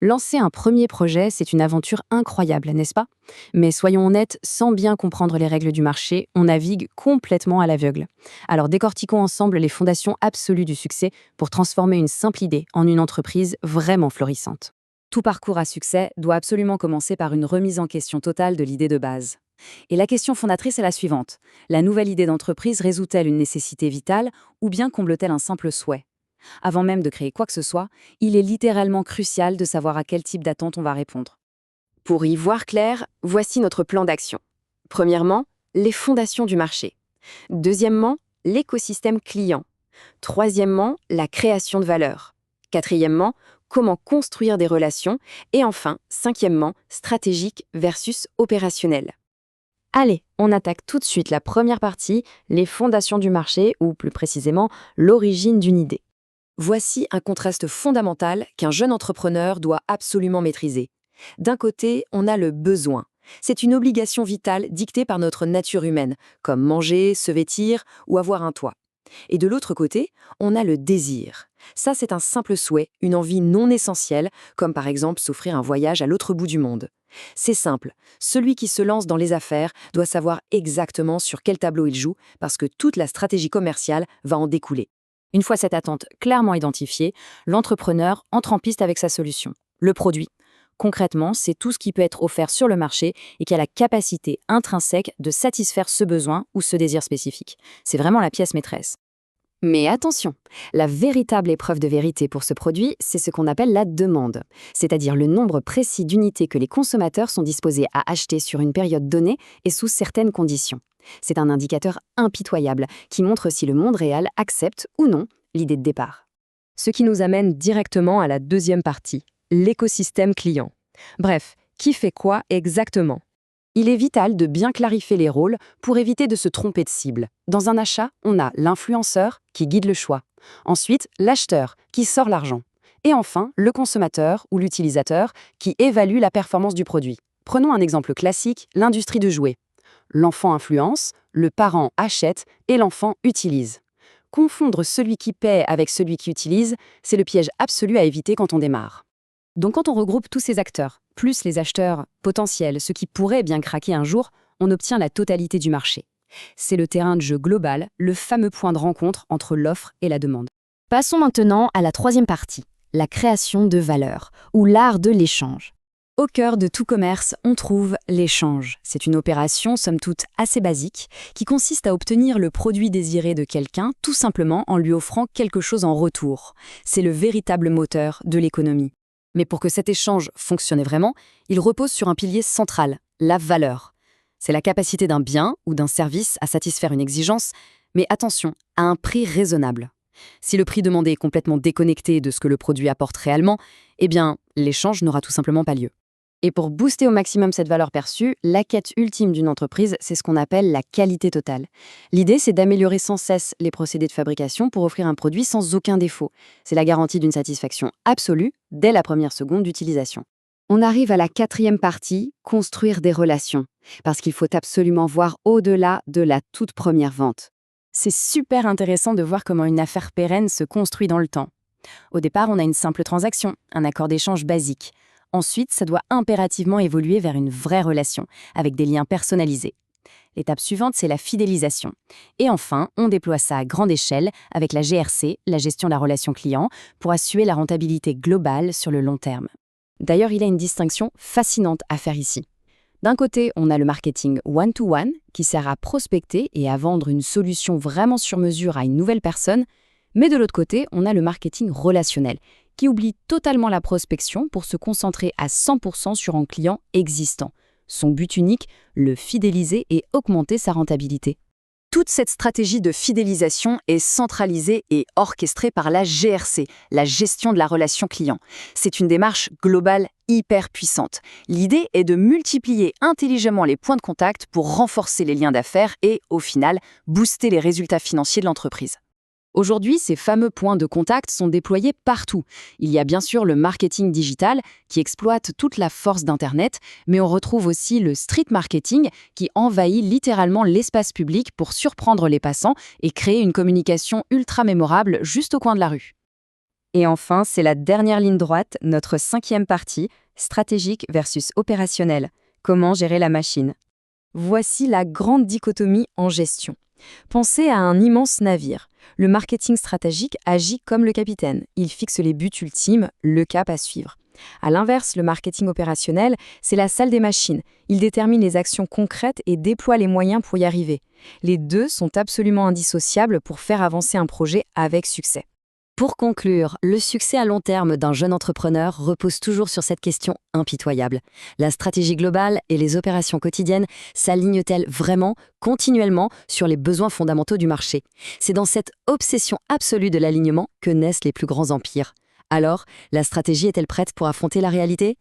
Lancer un premier projet, c'est une aventure incroyable, n'est-ce pas? Mais soyons honnêtes, sans bien comprendre les règles du marché, on navigue complètement à l'aveugle. Alors décortiquons ensemble les fondations absolues du succès pour transformer une simple idée en une entreprise vraiment florissante. Tout parcours à succès doit absolument commencer par une remise en question totale de l'idée de base. Et la question fondatrice est la suivante. La nouvelle idée d'entreprise résout-elle une nécessité vitale ou bien comble-t-elle un simple souhait? Avant même de créer quoi que ce soit, il est littéralement crucial de savoir à quel type d'attente on va répondre. Pour y voir clair, voici notre plan d'action. Premièrement, les fondations du marché. Deuxièmement, l'écosystème client. Troisièmement, la création de valeur. Quatrièmement, comment construire des relations. Et enfin, cinquièmement, stratégique versus opérationnel. Allez, on attaque tout de suite la première partie, les fondations du marché, ou plus précisément, l'origine d'une idée. Voici un contraste fondamental qu'un jeune entrepreneur doit absolument maîtriser. D'un côté, on a le besoin. C'est une obligation vitale dictée par notre nature humaine, comme manger, se vêtir ou avoir un toit. Et de l'autre côté, on a le désir. Ça, c'est un simple souhait, une envie non essentielle, comme par exemple s'offrir un voyage à l'autre bout du monde. C'est simple, celui qui se lance dans les affaires doit savoir exactement sur quel tableau il joue, parce que toute la stratégie commerciale va en découler. Une fois cette attente clairement identifiée, l'entrepreneur entre en piste avec sa solution, le produit. Concrètement, c'est tout ce qui peut être offert sur le marché et qui a la capacité intrinsèque de satisfaire ce besoin ou ce désir spécifique. C'est vraiment la pièce maîtresse. Mais attention, la véritable épreuve de vérité pour ce produit, c'est ce qu'on appelle la demande, c'est-à-dire le nombre précis d'unités que les consommateurs sont disposés à acheter sur une période donnée et sous certaines conditions. C'est un indicateur impitoyable qui montre si le monde réel accepte ou non l'idée de départ. Ce qui nous amène directement à la deuxième partie, l'écosystème client. Bref, qui fait quoi exactement? Il est vital de bien clarifier les rôles pour éviter de se tromper de cible. Dans un achat, on a l'influenceur qui guide le choix. Ensuite, l'acheteur qui sort l'argent. Et enfin, le consommateur ou l'utilisateur qui évalue la performance du produit. Prenons un exemple classique, l'industrie de jouets. L'enfant influence, le parent achète et l'enfant utilise. Confondre celui qui paie avec celui qui utilise, c'est le piège absolu à éviter quand on démarre. Donc quand on regroupe tous ces acteurs, plus les acheteurs potentiels, ceux qui pourraient bien craquer un jour, on obtient la totalité du marché. C'est le terrain de jeu global, le fameux point de rencontre entre l'offre et la demande. Passons maintenant à la troisième partie, la création de valeur, ou l'art de l'échange. Au cœur de tout commerce, on trouve l'échange. C'est une opération, somme toute, assez basique, qui consiste à obtenir le produit désiré de quelqu'un, tout simplement en lui offrant quelque chose en retour. C'est le véritable moteur de l'économie. Mais pour que cet échange fonctionne vraiment, il repose sur un pilier central, la valeur. C'est la capacité d'un bien ou d'un service à satisfaire une exigence, mais attention, à un prix raisonnable. Si le prix demandé est complètement déconnecté de ce que le produit apporte réellement, eh bien, l'échange n'aura tout simplement pas lieu. Et pour booster au maximum cette valeur perçue, la quête ultime d'une entreprise, c'est ce qu'on appelle la qualité totale. L'idée, c'est d'améliorer sans cesse les procédés de fabrication pour offrir un produit sans aucun défaut. C'est la garantie d'une satisfaction absolue dès la première seconde d'utilisation. On arrive à la quatrième partie, construire des relations, parce qu'il faut absolument voir au-delà de la toute première vente. C'est super intéressant de voir comment une affaire pérenne se construit dans le temps. Au départ, on a une simple transaction, un accord d'échange basique. Ensuite, ça doit impérativement évoluer vers une vraie relation, avec des liens personnalisés. L'étape suivante, c'est la fidélisation. Et enfin, on déploie ça à grande échelle avec la GRC, la gestion de la relation client, pour assurer la rentabilité globale sur le long terme. D'ailleurs, il y a une distinction fascinante à faire ici. D'un côté, on a le marketing one-to-one, qui sert à prospecter et à vendre une solution vraiment sur mesure à une nouvelle personne, mais de l'autre côté, on a le marketing relationnel, qui oublie totalement la prospection pour se concentrer à 100% sur un client existant. Son but unique, le fidéliser et augmenter sa rentabilité. Toute cette stratégie de fidélisation est centralisée et orchestrée par la GRC, la gestion de la relation client. C'est une démarche globale hyper puissante. L'idée est de multiplier intelligemment les points de contact pour renforcer les liens d'affaires et, au final, booster les résultats financiers de l'entreprise. Aujourd'hui, ces fameux points de contact sont déployés partout. Il y a bien sûr le marketing digital qui exploite toute la force d'Internet, mais on retrouve aussi le street marketing qui envahit littéralement l'espace public pour surprendre les passants et créer une communication ultra mémorable juste au coin de la rue. Et enfin, c'est la dernière ligne droite, notre cinquième partie, stratégique versus opérationnel. Comment gérer la machine? Voici la grande dichotomie en gestion. Pensez à un immense navire. Le marketing stratégique agit comme le capitaine. Il fixe les buts ultimes, le cap à suivre. À l'inverse, le marketing opérationnel, c'est la salle des machines. Il détermine les actions concrètes et déploie les moyens pour y arriver. Les deux sont absolument indissociables pour faire avancer un projet avec succès. Pour conclure, le succès à long terme d'un jeune entrepreneur repose toujours sur cette question impitoyable. La stratégie globale et les opérations quotidiennes s'alignent-elles vraiment, continuellement, sur les besoins fondamentaux du marché? C'est dans cette obsession absolue de l'alignement que naissent les plus grands empires. Alors, la stratégie est-elle prête pour affronter la réalité?